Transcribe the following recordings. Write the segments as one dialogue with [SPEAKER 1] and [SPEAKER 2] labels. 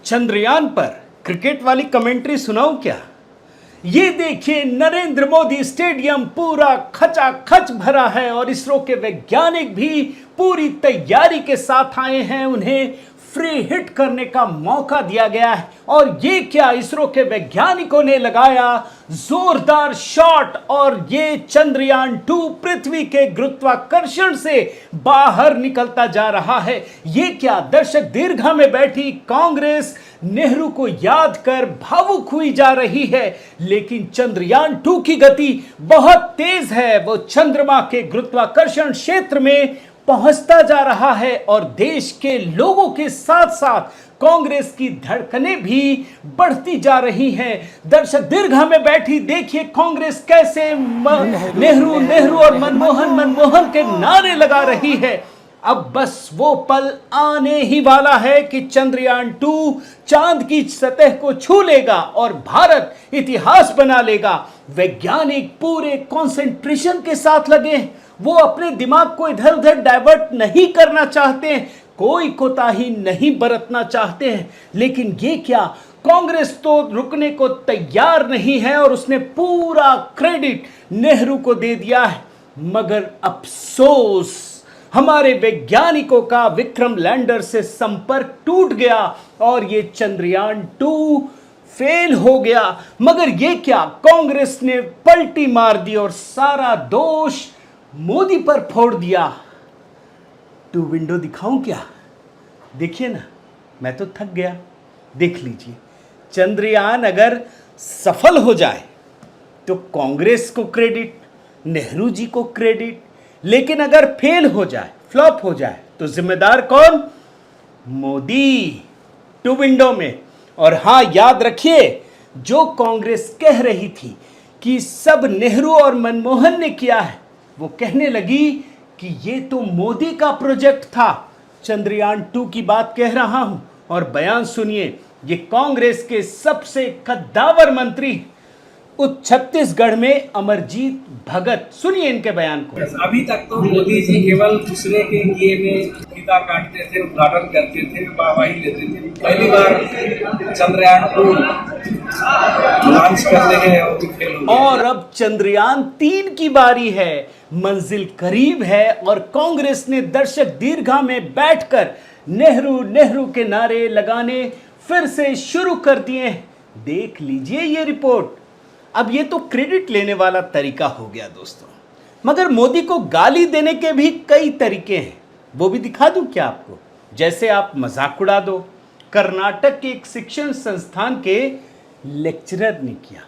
[SPEAKER 1] चंद्रयान पर क्रिकेट वाली कमेंट्री सुनाऊं क्या? ये देखिए, नरेंद्र मोदी स्टेडियम पूरा खचाखच भरा है और इसरो के वैज्ञानिक भी पूरी तैयारी के साथ आए हैं। उन्हें फ्री हिट करने का मौका दिया गया है और ये क्या, इसरो के वैज्ञानिकों ने लगाया जोरदार शॉट और ये चंद्रयान 2 पृथ्वी के गुरुत्वाकर्षण से बाहर निकलता जा रहा है। ये क्या, दर्शक दीर्घा में बैठी कांग्रेस नेहरू को याद कर भावुक हुई जा रही है। लेकिन चंद्रयान 2 की गति बहुत तेज है। वो चंद्रमा के गुरुत्वाकर्षण क्षेत्र में पहुंचता जा रहा है और देश के लोगों के साथ साथ कांग्रेस की धड़कनें भी बढ़ती जा रही हैं। दर्शक दीर्घा में बैठी देखिए कांग्रेस कैसे नेहरू नेहरू और मनमोहन के नारे लगा रही है। अब बस वो पल आने ही वाला है कि चंद्रयान 2 चांद की सतह को छू लेगा और भारत इतिहास बना लेगा। वैज्ञानिक पूरे कंसंट्रेशन के साथ लगे, वो अपने दिमाग को इधर उधर डाइवर्ट नहीं करना चाहते, कोई कोताही नहीं बरतना चाहते हैं। लेकिन ये क्या, कांग्रेस तो रुकने को तैयार नहीं है और उसने पूरा क्रेडिट नेहरू को दे दिया है। मगर अफसोस, हमारे वैज्ञानिकों का विक्रम लैंडर से संपर्क टूट गया और ये चंद्रयान 2 फेल हो गया। मगर ये क्या, कांग्रेस ने पलटी मार दी और सारा दोष मोदी पर फोड़ दिया। 2 विंडो दिखाऊं क्या? देखिए ना, मैं तो थक गया। देख लीजिए, चंद्रयान अगर सफल हो जाए तो कांग्रेस को क्रेडिट, नेहरू जी को क्रेडिट, लेकिन अगर फेल हो जाए, फ्लॉप हो जाए, तो जिम्मेदार कौन? मोदी। 2 विंडो में। और हां, याद रखिए, जो कांग्रेस कह रही थी कि सब नेहरू और मनमोहन ने किया है, वो कहने लगी कि ये तो मोदी का प्रोजेक्ट था। चंद्रयान 2 की बात कह रहा हूं और बयान सुनिए। ये कांग्रेस के सबसे कद्दावर मंत्री छत्तीसगढ़ में अमरजीत भगत, सुनिए इनके बयान को।
[SPEAKER 2] अभी तक तो मोदी जी केवल दूसरे के किए में फीता काटते थे, उद्घाटन करते थे, वाहवाही लेते थे। पहली बार चंद्रयान 2 लॉन्च करने गए
[SPEAKER 1] और अब चंद्रयान 3 की बारी है। मंजिल करीब है और कांग्रेस ने दर्शक दीर्घा में बैठकर नेहरू नेहरू के नारे लगाने फिर से शुरू कर दिए। देख लीजिए ये रिपोर्ट। अब ये तो क्रेडिट लेने वाला तरीका हो गया दोस्तों, मगर मोदी को गाली देने के भी कई तरीके हैं। वो भी दिखा दूं क्या आपको? जैसे आप मजाक उड़ा दो। कर्नाटक के एक शिक्षण संस्थान के लेक्चरर ने किया,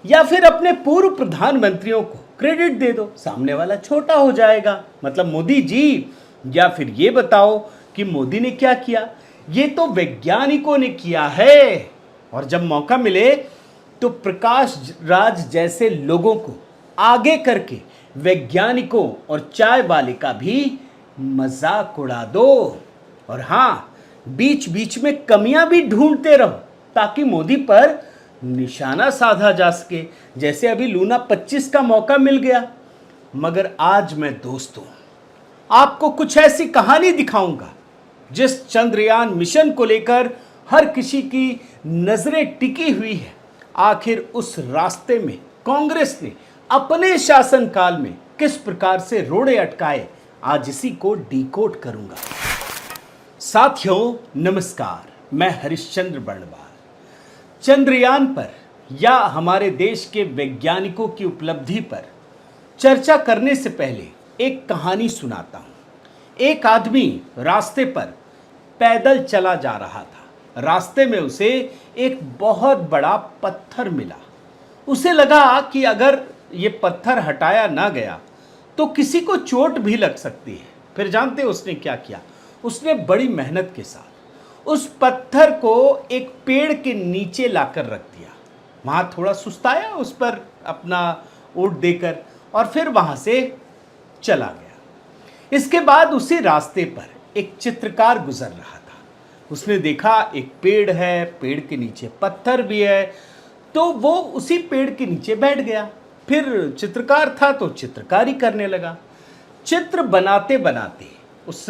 [SPEAKER 1] या फिर अपने पूर्व प्रधानमंत्रियों को क्रेडिट दे दो, सामने वाला छोटा हो जाएगा, मतलब मोदी जी। या फिर ये बताओ कि मोदी ने क्या किया, ये तो वैज्ञानिकों ने किया है। और जब मौका मिले तो प्रकाश राज जैसे लोगों को आगे करके वैज्ञानिकों और चाय वाले का भी मजाक उड़ा दो। और हां, बीच बीच में कमियां भी ढूंढते रहो ताकि मोदी पर निशाना साधा जा सके, जैसे अभी लूना 25 का मौका मिल गया। मगर आज मैं दोस्तों आपको कुछ ऐसी कहानी दिखाऊंगा जिस चंद्रयान मिशन को लेकर हर किसी की नजरें टिकी हुई है। आखिर उस रास्ते में कांग्रेस ने अपने शासनकाल में किस प्रकार से रोड़े अटकाए, आज इसी को डिकोड करूंगा। साथियों नमस्कार, मैं हरिश्चंद्र बर्णवाल। चंद्रयान पर या हमारे देश के वैज्ञानिकों की उपलब्धि पर चर्चा करने से पहले एक कहानी सुनाता हूं। एक आदमी रास्ते पर पैदल चला जा रहा था। रास्ते में उसे एक बहुत बड़ा पत्थर मिला। उसे लगा कि अगर ये पत्थर हटाया ना गया तो किसी को चोट भी लग सकती है। फिर जानते हैं उसने क्या किया? उसने बड़ी मेहनत के साथ उस पत्थर को एक पेड़ के नीचे लाकर रख दिया। वहां थोड़ा सुस्ताया, उस पर अपना ऊँट देकर, और फिर वहां से चला गया। इसके बाद उसी रास्ते पर एक चित्रकार गुजर रहा था। उसने देखा एक पेड़ है, पेड़ के नीचे पत्थर भी है, तो वो उसी पेड़ के नीचे बैठ गया। फिर चित्रकार था तो चित्रकारी करने लगा। चित्र बनाते बनाते उस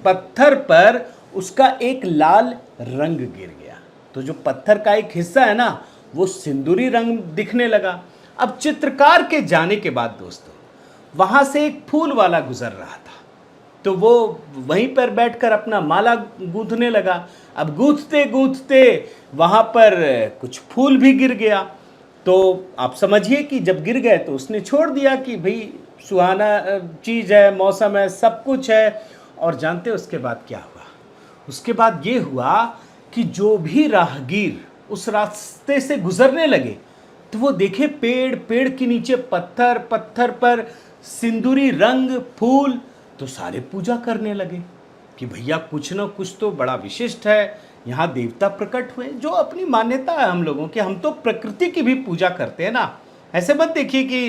[SPEAKER 1] पत्थर पर उसका एक लाल रंग गिर गया। तो जो पत्थर का एक हिस्सा है ना वो सिंदूरी रंग दिखने लगा। अब चित्रकार के जाने के बाद दोस्तों वहां से एक फूल वाला गुजर रहा था, तो वो वहीं पर बैठकर अपना माला गूंथने लगा। अब गूंथते गूंथते वहां पर कुछ फूल भी गिर गया। तो आप समझिए कि जब गिर गए तो उसने छोड़ दिया कि भाई सुहाना चीज़ है, मौसम है, सब कुछ है। और जानते उसके बाद क्या हुआ? उसके बाद ये हुआ कि जो भी राहगीर उस रास्ते से गुजरने लगे तो वो देखे पेड़, पेड़ के नीचे पत्थर, पत्थर पर सिंदूरी रंग, फूल। तो सारे पूजा करने लगे कि भैया कुछ ना कुछ तो बड़ा विशिष्ट है, यहाँ देवता प्रकट हुए। जो अपनी मान्यता है हम लोगों की, हम तो प्रकृति की भी पूजा करते हैं ना। ऐसे मत देखिए कि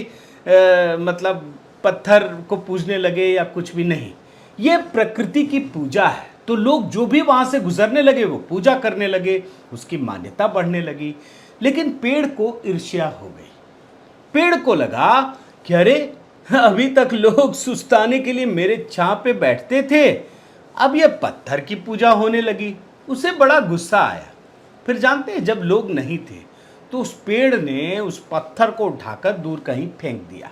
[SPEAKER 1] मतलब पत्थर को पूजने लगे या कुछ भी नहीं, ये प्रकृति की पूजा है। तो लोग जो भी वहाँ से गुजरने लगे वो पूजा करने लगे, उसकी मान्यता बढ़ने लगी। लेकिन पेड़ को ईर्ष्या हो गई। पेड़ को लगा कि अरे अभी तक लोग सुस्ताने के लिए मेरे छांव पे बैठते थे, अब ये पत्थर की पूजा होने लगी। उसे बड़ा गुस्सा आया। फिर जानते हैं जब लोग नहीं थे तो उस पेड़ ने उस पत्थर को उठाकर दूर कहीं फेंक दिया।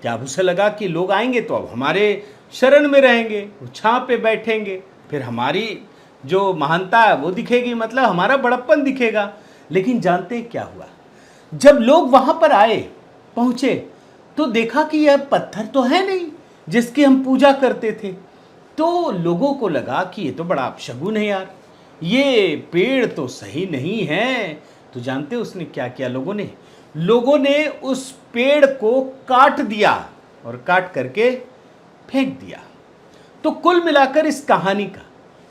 [SPEAKER 1] क्या उसे लगा कि लोग आएंगे तो अब हमारे शरण में रहेंगे, वो छांव पे बैठेंगे, फिर हमारी जो महानता है वो दिखेगी, मतलब हमारा बड़प्पन दिखेगा। लेकिन जानते हैं क्या हुआ? जब लोग वहां पर आए, पहुंचे, तो देखा कि यह पत्थर तो है नहीं जिसकी हम पूजा करते थे। तो लोगों को लगा कि ये तो बड़ा अपशगुन है यार, ये पेड़ तो सही नहीं है। तो जानते उसने क्या किया? लोगों ने उस पेड़ को काट दिया और काट करके फेंक दिया। तो कुल मिलाकर इस कहानी का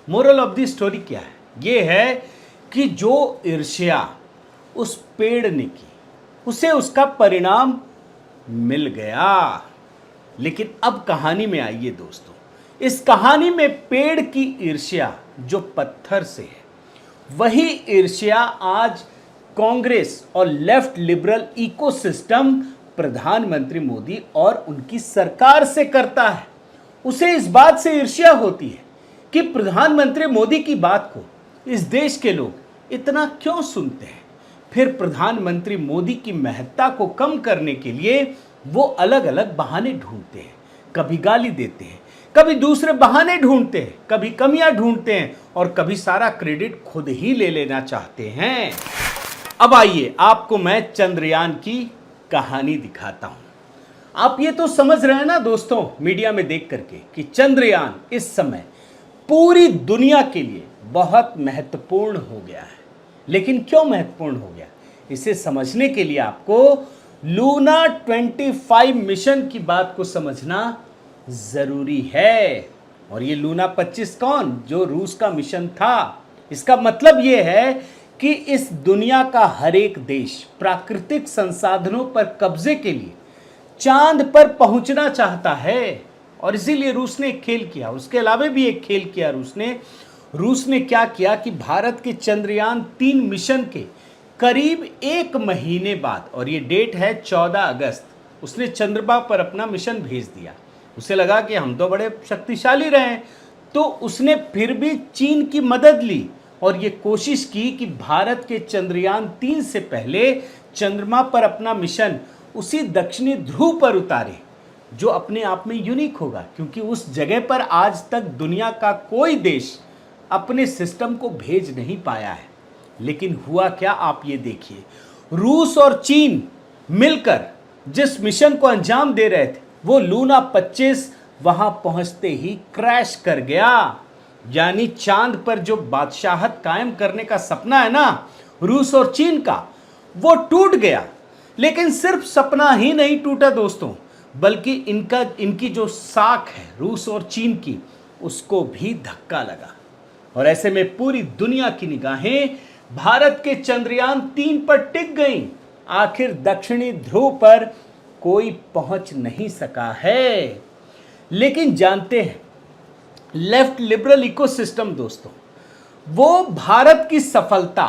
[SPEAKER 1] मोरल ऑफ द स्टोरी क्या है? ये है कि जो ईर्ष्या उस पेड़ ने की उसे उसका परिणाम मिल गया। लेकिन अब कहानी में आइए दोस्तों, इस कहानी में पेड़ की ईर्ष्या जो पत्थर से है, वही ईर्ष्या आज कांग्रेस और लेफ्ट लिबरल इकोसिस्टम प्रधानमंत्री मोदी और उनकी सरकार से करता है। उसे इस बात से ईर्ष्या होती है कि प्रधानमंत्री मोदी की बात को इस देश के लोग इतना क्यों सुनते हैं। फिर प्रधानमंत्री मोदी की महत्ता को कम करने के लिए वो अलग अलग बहाने ढूंढते हैं। कभी गाली देते हैं, कभी दूसरे बहाने ढूंढते हैं, कभी कमियां ढूंढते हैं और कभी सारा क्रेडिट खुद ही ले लेना चाहते हैं। अब आइए आपको मैं चंद्रयान की कहानी दिखाता हूं। आप ये तो समझ रहे हैं ना दोस्तों, मीडिया में देख करके, कि चंद्रयान इस समय पूरी दुनिया के लिए बहुत महत्वपूर्ण हो गया है। लेकिन क्यों महत्वपूर्ण हो गया, इसे समझने के लिए आपको लूना 25 मिशन की बात को समझना जरूरी है। और ये लूना 25 कौन? जो रूस का मिशन था। इसका मतलब ये है कि इस दुनिया का हर एक देश प्राकृतिक संसाधनों पर कब्जे के लिए चांद पर पहुंचना चाहता है। और इसीलिए रूस ने एक खेल किया, उसके अलावा भी एक खेल किया रूस ने क्या किया कि भारत के चंद्रयान 3 मिशन के करीब 1 महीने बाद, और ये डेट है 14 अगस्त, उसने चंद्रमा पर अपना मिशन भेज दिया। उसे लगा कि हम तो बड़े शक्तिशाली रहे हैं, तो उसने फिर भी चीन की मदद ली और ये कोशिश की कि भारत के चंद्रयान 3 से पहले चंद्रमा पर अपना मिशन उसी दक्षिणी ध्रुव पर उतारे, जो अपने आप में यूनिक होगा, क्योंकि उस जगह पर आज तक दुनिया का कोई देश अपने सिस्टम को भेज नहीं पाया है। लेकिन हुआ क्या, आप ये देखिए, रूस और चीन मिलकर जिस मिशन को अंजाम दे रहे थे वो लूना 25 वहां पहुंचते ही क्रैश कर गया। यानी चांद पर जो बादशाहत कायम करने का सपना है ना रूस और चीन का, वो टूट गया। लेकिन सिर्फ सपना ही नहीं टूटा दोस्तों, बल्कि इनकी जो साख है रूस और चीन की, उसको भी धक्का लगा। और ऐसे में पूरी दुनिया की निगाहें भारत के चंद्रयान 3 पर टिक गईं। आखिर दक्षिणी ध्रुव पर कोई पहुंच नहीं सका है। लेकिन जानते हैं लेफ्ट लिबरल इकोसिस्टम दोस्तों, वो भारत की सफलता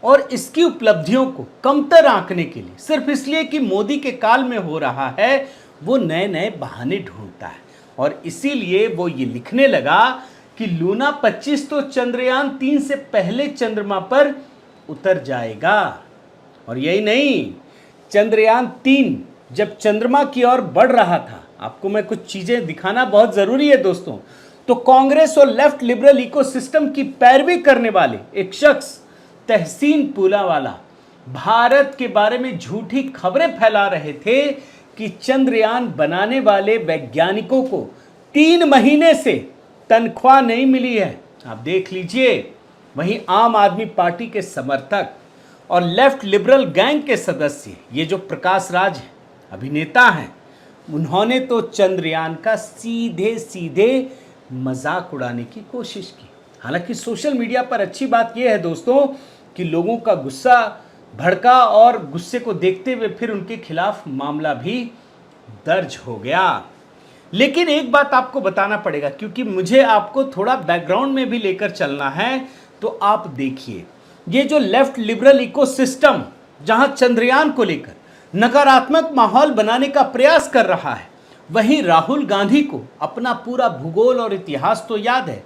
[SPEAKER 1] और इसकी उपलब्धियों को कमतर आंकने के लिए, सिर्फ इसलिए कि मोदी के काल में हो रहा है, वो नए नए बहाने ढूंढता है। और इसीलिए वो ये लिखने लगा कि लूना 25 तो चंद्रयान 3 से पहले चंद्रमा पर उतर जाएगा। और यही नहीं, चंद्रयान 3 जब चंद्रमा की ओर बढ़ रहा था, आपको मैं कुछ चीजें दिखाना बहुत जरूरी है दोस्तों, तो कांग्रेस और लेफ्ट लिबरल इकोसिस्टम की पैरवी करने वाले एक शख्स तहसीन पूनावाला भारत के बारे में झूठी खबरें फैला रहे थे कि चंद्रयान बनाने वाले वैज्ञानिकों को 3 महीने से तनख्वाह नहीं मिली है। आप देख लीजिए। वहीं आम आदमी पार्टी के समर्थक और लेफ्ट लिबरल गैंग के सदस्य, ये जो प्रकाश राज है, अभिनेता हैं, उन्होंने तो चंद्रयान का सीधे सीधे मजाक उड़ाने की कोशिश की। हालांकि सोशल मीडिया पर अच्छी बात यह है दोस्तों कि लोगों का गुस्सा भड़का और गुस्से को देखते हुए फिर उनके खिलाफ मामला भी दर्ज हो गया। लेकिन एक बात आपको बताना पड़ेगा, क्योंकि मुझे आपको थोड़ा बैकग्राउंड में भी लेकर चलना है। तो आप देखिए, ये जो लेफ्ट लिबरल इकोसिस्टम जहां चंद्रयान को लेकर नकारात्मक माहौल बनाने का प्रयास कर रहा है, वहीं राहुल गांधी को अपना पूरा भूगोल और इतिहास तो याद है,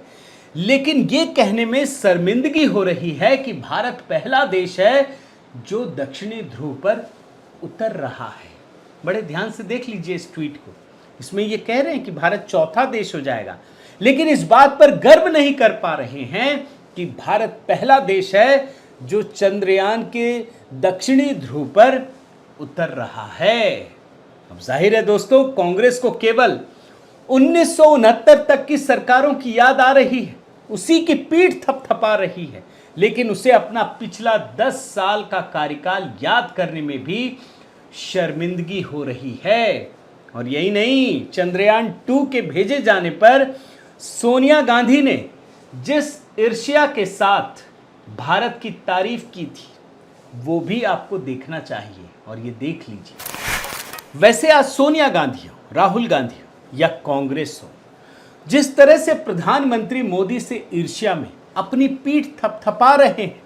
[SPEAKER 1] लेकिन ये कहने में शर्मिंदगी हो रही है कि भारत पहला देश है जो दक्षिणी ध्रुव पर उतर रहा है। बड़े ध्यान से देख लीजिए इस ट्वीट को। इसमें ये कह रहे हैं कि भारत चौथा देश हो जाएगा, लेकिन इस बात पर गर्व नहीं कर पा रहे हैं कि भारत पहला देश है जो चंद्रयान के दक्षिणी ध्रुव पर उतर रहा है। अब जाहिर है दोस्तों, कांग्रेस को केवल 1969 तक की सरकारों की याद आ रही है, उसी की पीठ थपथपा रही है, लेकिन उसे अपना पिछला 10 साल का कार्यकाल याद करने में भी शर्मिंदगी हो रही है। और यही नहीं, चंद्रयान 2 के भेजे जाने पर सोनिया गांधी ने जिस ईर्ष्या के साथ भारत की तारीफ की थी, वो भी आपको देखना चाहिए, और ये देख लीजिए। वैसे आज सोनिया गांधी हो, राहुल गांधी हो या कांग्रेस हो, जिस तरह से प्रधानमंत्री मोदी से ईर्ष्या में अपनी पीठ थपथपा रहे हैं,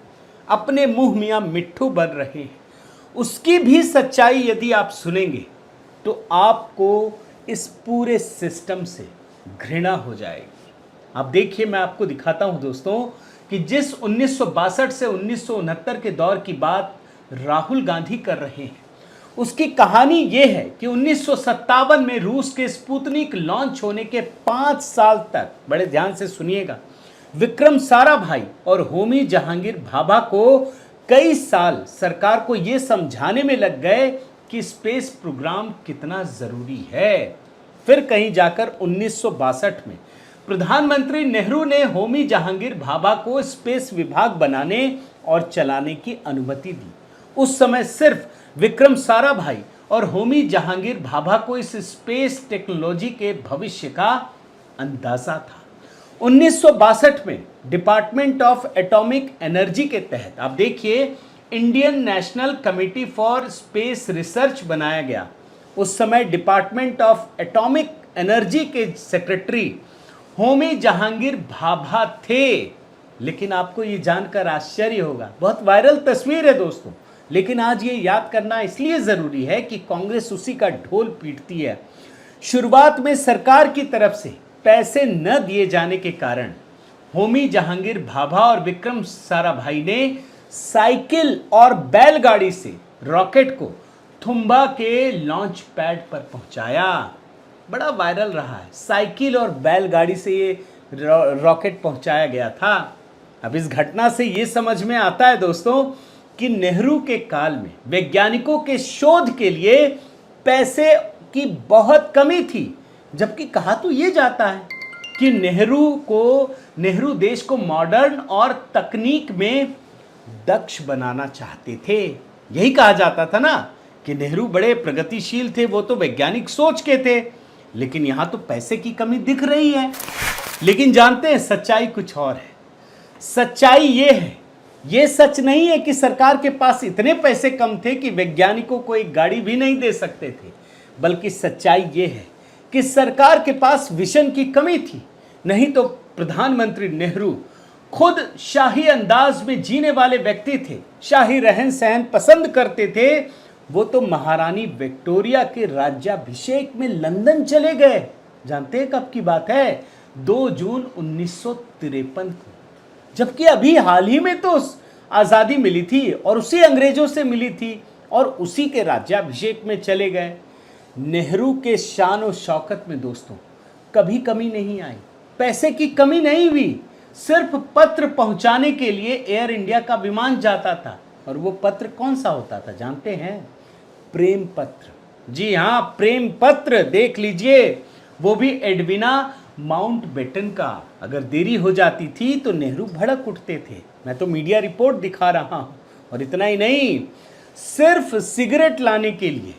[SPEAKER 1] अपने मुंह मियां मिट्ठू बन रहे हैं, उसकी भी सच्चाई यदि आप सुनेंगे तो आपको इस पूरे सिस्टम से घृणा हो जाएगी। आप देखिए, मैं आपको दिखाता हूं दोस्तों कि जिस 1962 से 1969 के दौर की बात राहुल गांधी कर रहे हैं, उसकी कहानी यह है कि 1957 में रूस के स्पुतनिक लॉन्च होने के 5 साल तक, बड़े ध्यान से सुनिएगा, विक्रम साराभाई और होमी जहांगीर भाभा को कई साल सरकार को यह समझाने में लग गए कि स्पेस प्रोग्राम कितना जरूरी है। फिर कहीं जाकर 1962 में प्रधानमंत्री नेहरू ने होमी जहांगीर भाभा को स्पेस विभाग बनाने और चलाने की अनुमति दी। उस समय सिर्फ विक्रम साराभाई और होमी जहांगीर भाभा को इस स्पेस टेक्नोलॉजी के भविष्य का अंदाजा था। 1962 में डिपार्टमेंट ऑफ एटॉमिक एनर्जी के तहत, आप देखिए, Indian national committee for space research बनाया गया। उस समय डिपार्टमेंट ऑफ एटॉमिक एनर्जी के सेक्रेटरी होमी जहांगीर भाभा थे। लेकिन आपको ये जानकर आश्चर्य होगा, बहुत वायरल तस्वीर है दोस्तों, लेकिन आज ये याद करना इसलिए जरूरी है कि कांग्रेस उसी का ढोल पीटती है। शुरुआत में सरकार की तरफ से पैसे न दिए जाने के कारण होमी जहांगीर भाभा और विक्रम साराभाई ने साइकिल और बैलगाड़ी से रॉकेट को थुम्बा के लॉन्च पैड पर पहुंचाया। बड़ा वायरल रहा है, साइकिल और बैलगाड़ी से ये रॉकेट पहुंचाया गया था। अब इस घटना से ये समझ में आता है दोस्तों कि नेहरू के काल में वैज्ञानिकों के शोध के लिए पैसे की बहुत कमी थी, जबकि कहा तो ये जाता है कि नेहरू देश को मॉडर्न और तकनीक में दक्ष बनाना चाहते थे। यही कहा जाता था ना कि नेहरू बड़े प्रगतिशील थे, वो तो वैज्ञानिक सोच के थे, लेकिन यहां तो पैसे की कमी दिख रही है। लेकिन जानते हैं सच्चाई कुछ और है। सच्चाई ये है, ये सच नहीं है कि सरकार के पास इतने पैसे कम थे कि वैज्ञानिकों को एक गाड़ी भी नहीं दे सकते थे, बल्कि सच्चाई ये है कि सरकार के पास विजन की कमी थी। नहीं तो प्रधानमंत्री नेहरू खुद शाही अंदाज में जीने वाले व्यक्ति थे, शाही रहन सहन पसंद करते थे। वो तो महारानी विक्टोरिया के राज्याभिषेक में लंदन चले गए। जानते हैं कब की बात है? 2 जून 1953 को, जबकि अभी हाल ही में तो आज़ादी मिली थी और उसी अंग्रेजों से मिली थी और उसी के राज्याभिषेक में चले गए। नेहरू के शान और शौकत में दोस्तों कभी कमी नहीं आई, पैसे की कमी नहीं हुई। सिर्फ पत्र पहुंचाने के लिए एयर इंडिया का विमान जाता था, और वो पत्र कौन सा होता था जानते हैं? प्रेम पत्र। जी हाँ, प्रेम पत्र। देख लीजिए, वो भी एडविना माउंटबेटन का। अगर देरी हो जाती थी तो नेहरू भड़क उठते थे। मैं तो मीडिया रिपोर्ट दिखा रहा हूं। और इतना ही नहीं, सिर्फ सिगरेट लाने के लिए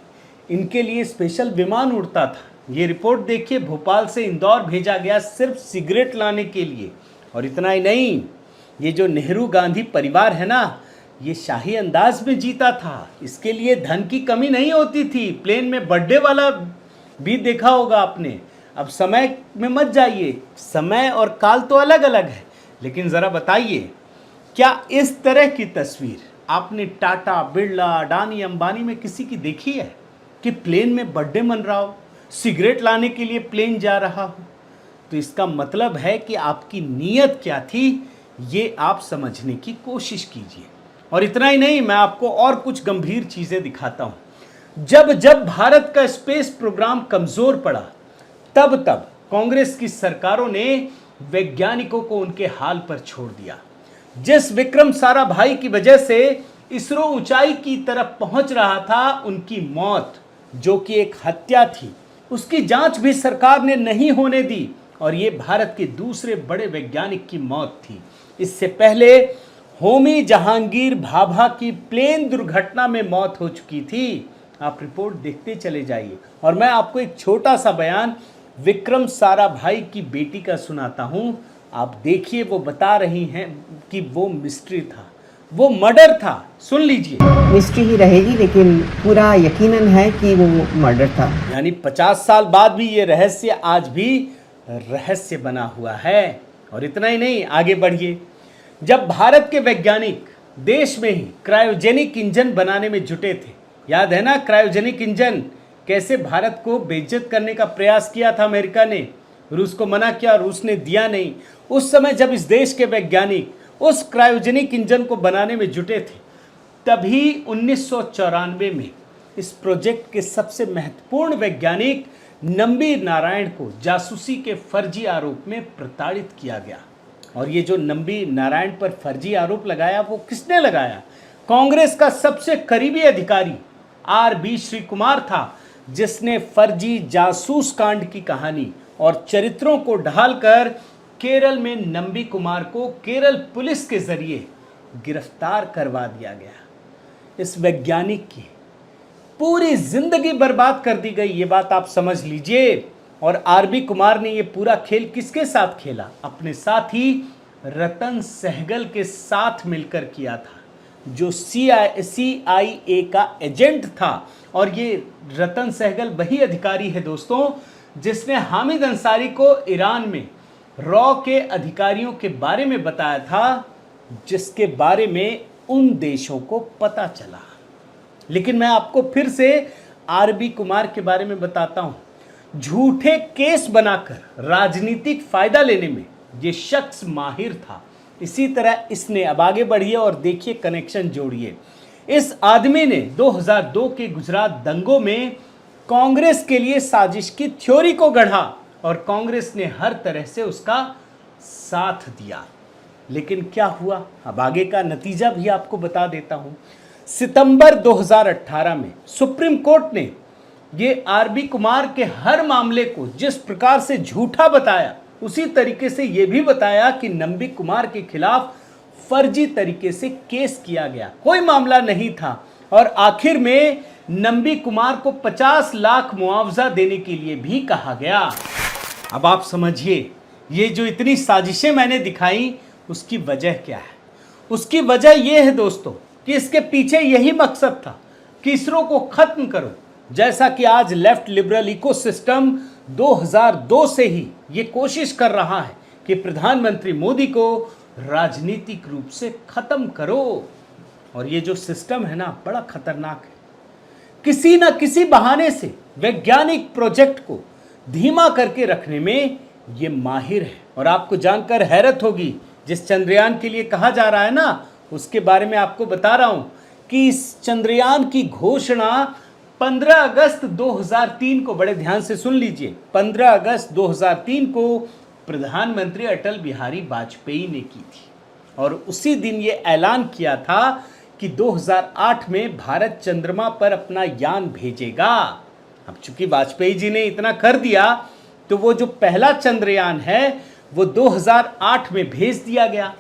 [SPEAKER 1] इनके लिए स्पेशल विमान उड़ता था। ये रिपोर्ट देखिए, भोपाल से इंदौर भेजा गया सिर्फ सिगरेट लाने के लिए। और इतना ही नहीं, ये जो नेहरू गांधी परिवार है ना, ये शाही अंदाज में जीता था। इसके लिए धन की कमी नहीं होती थी। प्लेन में बर्थडे वाला भी देखा होगा आपने। अब समय में मत जाइए, समय और काल तो अलग अलग है, लेकिन ज़रा बताइए, क्या इस तरह की तस्वीर आपने टाटा, बिरला, अडानी, अंबानी में किसी की देखी है कि प्लेन में बर्थडे मन रहा हो, सिगरेट लाने के लिए प्लेन जा रहा हो? तो इसका मतलब है कि आपकी नीयत क्या थी, ये आप समझने की कोशिश कीजिए। और इतना ही नहीं, मैं आपको और कुछ गंभीर चीज़ें दिखाता हूँ। जब जब भारत का स्पेस प्रोग्राम कमज़ोर पड़ा, तब तब कांग्रेस की सरकारों ने वैज्ञानिकों को उनके हाल पर छोड़ दिया। जिस विक्रम साराभाई की वजह से इसरो ऊंचाई की तरफ पहुंच रहा था, उनकी मौत, जो कि एक हत्या थी, उसकी जांच भी सरकार ने नहीं होने दी। और ये भारत के दूसरे बड़े वैज्ञानिक की मौत थी। इससे पहले होमी जहांगीर भाभा की प्लेन दुर्घटना में मौत हो चुकी थी। आप रिपोर्ट देखते चले जाइए। और मैं आपको एक छोटा सा बयान विक्रम साराभाई की बेटी का सुनाता हूं। आप देखिए, वो बता रही हैं कि वो मिस्ट्री था, वो मर्डर था। सुन लीजिए।
[SPEAKER 3] मिस्ट्री ही रहेगी, लेकिन पूरा यकीनन है कि वो मर्डर था।
[SPEAKER 1] यानी 50 साल बाद भी ये रहस्य आज भी रहस्य बना हुआ है। और इतना ही नहीं, आगे बढ़िए। जब भारत के वैज्ञानिक देश में ही क्रायोजेनिक इंजन बनाने में जुटे थे, याद है ना क्रायोजेनिक इंजन, कैसे भारत को बेइज्जत करने का प्रयास किया था अमेरिका ने, रूस को मना किया, रूस ने दिया नहीं। उस समय जब इस देश के वैज्ञानिक उस क्रायोजेनिक इंजन को बनाने में जुटे थे, तभी 1994 में इस प्रोजेक्ट के सबसे महत्वपूर्ण वैज्ञानिक नंबी नारायण को जासूसी के फर्जी आरोप में प्रताड़ित किया गया। और ये जो नंबी नारायण पर फर्जी आरोप लगाया, वो किसने लगाया? कांग्रेस का सबसे करीबी अधिकारी आर.बी. श्रीकुमार था, जिसने फर्जी जासूस कांड की कहानी और चरित्रों को ढालकर केरल में नंबी कुमार को केरल पुलिस के जरिए गिरफ्तार करवा दिया गया। इस वैज्ञानिक की पूरी जिंदगी बर्बाद कर दी गई, ये बात आप समझ लीजिए। और आर.बी. कुमार ने ये पूरा खेल किसके साथ खेला? अपने साथी रतन सहगल के साथ मिलकर किया था, जो CIA का एजेंट था। और ये रतन सहगल वही अधिकारी है दोस्तों, जिसने हामिद अंसारी को ईरान में रॉ के अधिकारियों के बारे में बताया था, जिसके बारे में उन देशों को पता चला। लेकिन मैं आपको फिर से आर.बी. कुमार के बारे में बताता हूं। झूठे केस बनाकर राजनीतिक फायदा लेने में ये शख्स माहिर था। इसी तरह इसने, अब आगे बढ़िए और देखिए, कनेक्शन जोड़िए। इस आदमी ने 2002 के गुजरात दंगों में कांग्रेस के लिए साजिश की थ्योरी को गढ़ा और कांग्रेस ने हर तरह से उसका साथ दिया। लेकिन क्या हुआ, अब आगे का नतीजा भी आपको बता देता हूं। सितंबर 2018 में सुप्रीम कोर्ट ने ये आर.बी. कुमार के हर मामले को जिस प्रकार से झूठा बताया, उसी तरीके से ये भी बताया कि नंबी कुमार के खिलाफ फर्जी तरीके से केस किया गया, कोई मामला नहीं था। और आखिर में नंबी कुमार को 50 लाख मुआवजा देने के लिए भी कहा गया। अब आप समझिए, ये जो इतनी साजिशें मैंने दिखाई, उसकी वजह क्या है? उसकी वजह यह है दोस्तों कि इसके पीछे यही मकसद था कि इसरो को खत्म करो। जैसा कि आज लेफ्ट लिबरल इकोसिस्टम 2002 से ही ये कोशिश कर रहा है कि प्रधानमंत्री मोदी को राजनीतिक रूप से खत्म करो। और ये जो सिस्टम है ना, बड़ा खतरनाक है। किसी न किसी बहाने से वैज्ञानिक प्रोजेक्ट को धीमा करके रखने में ये माहिर है। और आपको जानकर हैरत होगी, जिस चंद्रयान के लिए कहा जा रहा है ना, उसके बारे में आपको बता रहा हूं कि इस चंद्रयान की घोषणा 15 अगस्त 2003 को, बड़े ध्यान से सुन लीजिए, 15 अगस्त 2003 को प्रधानमंत्री अटल बिहारी वाजपेयी ने की थी। और उसी दिन ये ऐलान किया था कि 2008 में भारत चंद्रमा पर अपना यान भेजेगा। अब चूंकि वाजपेयी जी ने इतना कर दिया, तो वो जो पहला चंद्रयान है वो 2008 में भेज दिया गया।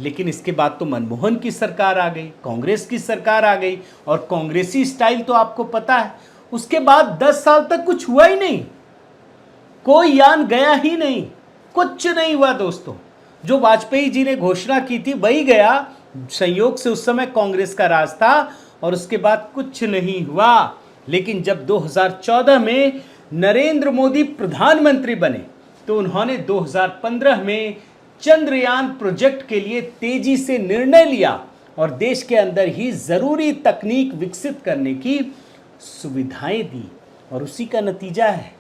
[SPEAKER 1] लेकिन इसके बाद तो मनमोहन की सरकार आ गई, कांग्रेस की सरकार आ गई, और कांग्रेसी स्टाइल तो आपको पता है। उसके बाद 10 साल तक कुछ हुआ ही नहीं, कोई यान गया ही नहीं, कुछ नहीं हुआ दोस्तों। जो वाजपेयी जी ने घोषणा की थी वही गया। संयोग से उस समय कांग्रेस का राज था, और उसके बाद कुछ नहीं हुआ। लेकिन जब 2014 में नरेंद्र मोदी प्रधानमंत्री बने, तो उन्होंने 2015 में चंद्रयान प्रोजेक्ट के लिए तेजी से निर्णय लिया और देश के अंदर ही जरूरी तकनीक विकसित करने की सुविधाएं दी। और उसी का नतीजा है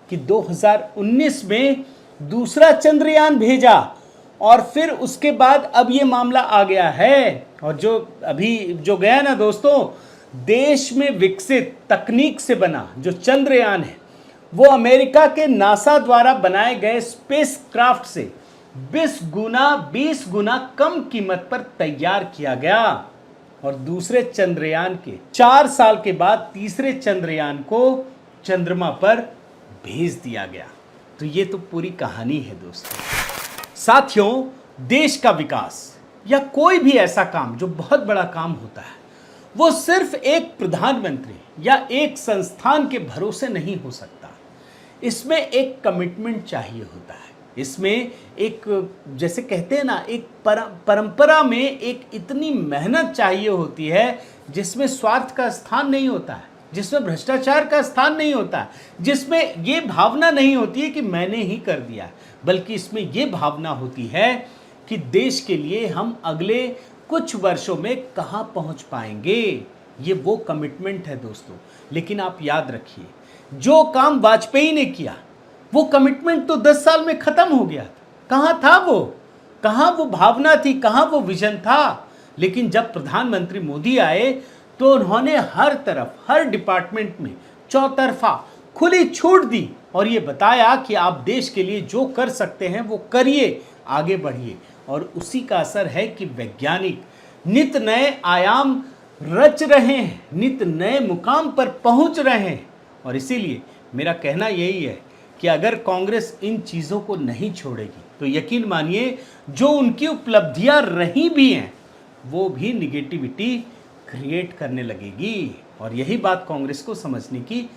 [SPEAKER 1] कि 2019 में दूसरा चंद्रयान भेजा, और फिर उसके बाद अब ये मामला आ गया है। और जो अभी जो गया ना दोस्तों, देश में विकसित तकनीक से बना जो चंद्रयान है, वो अमेरिका के नासा द्वारा बनाए गए स्पेस क्राफ्ट से 20 गुना कम कीमत पर तैयार किया गया। और दूसरे चंद्रयान के 4 साल के बाद तीसरे चंद्रयान को चंद्रमा पर भेज दिया गया। तो ये तो पूरी कहानी है दोस्तों। साथियों, देश का विकास या कोई भी ऐसा काम जो बहुत बड़ा काम होता है, वो सिर्फ एक प्रधानमंत्री या एक संस्थान के भरोसे नहीं हो सकता। इसमें एक कमिटमेंट चाहिए होता है। इसमें एक, जैसे कहते हैं ना, एक परंपरा में एक इतनी मेहनत चाहिए होती है जिसमें स्वार्थ का स्थान नहीं होता है, जिसमें भ्रष्टाचार का स्थान नहीं होता है, जिसमें ये भावना नहीं होती है कि मैंने ही कर दिया, बल्कि इसमें ये भावना होती है कि देश के लिए हम अगले कुछ वर्षों में कहाँ पहुँच पाएंगे। ये वो कमिटमेंट है दोस्तों। लेकिन आप याद रखिए, जो काम वाजपेयी ने किया वो कमिटमेंट तो 10 साल में खत्म हो गया था। कहाँ था वो, कहाँ वो भावना थी, कहाँ वो विजन था। लेकिन जब प्रधानमंत्री मोदी आए तो उन्होंने हर तरफ, हर डिपार्टमेंट में चौतरफा खुली छूट दी और ये बताया कि आप देश के लिए जो कर सकते हैं वो करिए, आगे बढ़िए। और उसी का असर है कि वैज्ञानिक नित नए आयाम रच रहे हैं, नित नए मुकाम पर पहुंच रहे हैं। और इसीलिए मेरा कहना यही है कि अगर कांग्रेस इन चीज़ों को नहीं छोड़ेगी तो यकीन मानिए जो उनकी उपलब्धियां रही भी हैं वो भी निगेटिविटी क्रिएट करने लगेगी। और यही बात कांग्रेस को समझने की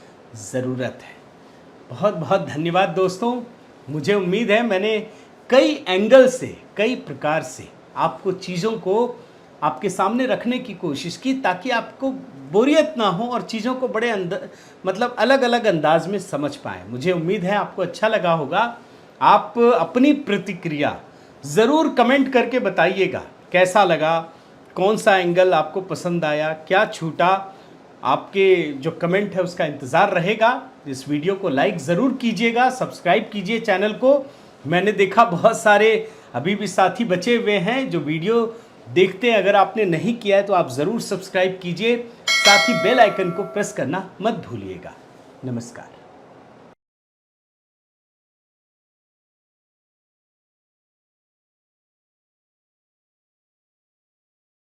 [SPEAKER 1] ज़रूरत है। बहुत बहुत धन्यवाद दोस्तों। मुझे उम्मीद है मैंने कई एंगल से, कई प्रकार से आपको चीज़ों को आपके सामने रखने की कोशिश की, ताकि आपको बोरियत ना हो और चीज़ों को बड़े मतलब अलग अलग अंदाज में समझ पाएँ। मुझे उम्मीद है आपको अच्छा लगा होगा। आप अपनी प्रतिक्रिया ज़रूर कमेंट करके बताइएगा, कैसा लगा, कौन सा एंगल आपको पसंद आया, क्या छूटा। आपके जो कमेंट है उसका इंतज़ार रहेगा। इस वीडियो को लाइक ज़रूर कीजिएगा, सब्सक्राइब कीजिए चैनल को। मैंने देखा बहुत सारे अभी भी साथी बचे हुए हैं जो वीडियो देखते हैं। अगर आपने नहीं किया है तो आप ज़रूर सब्सक्राइब कीजिए, साथ ही बेल आइकन को प्रेस करना मत भूलिएगा। नमस्कार।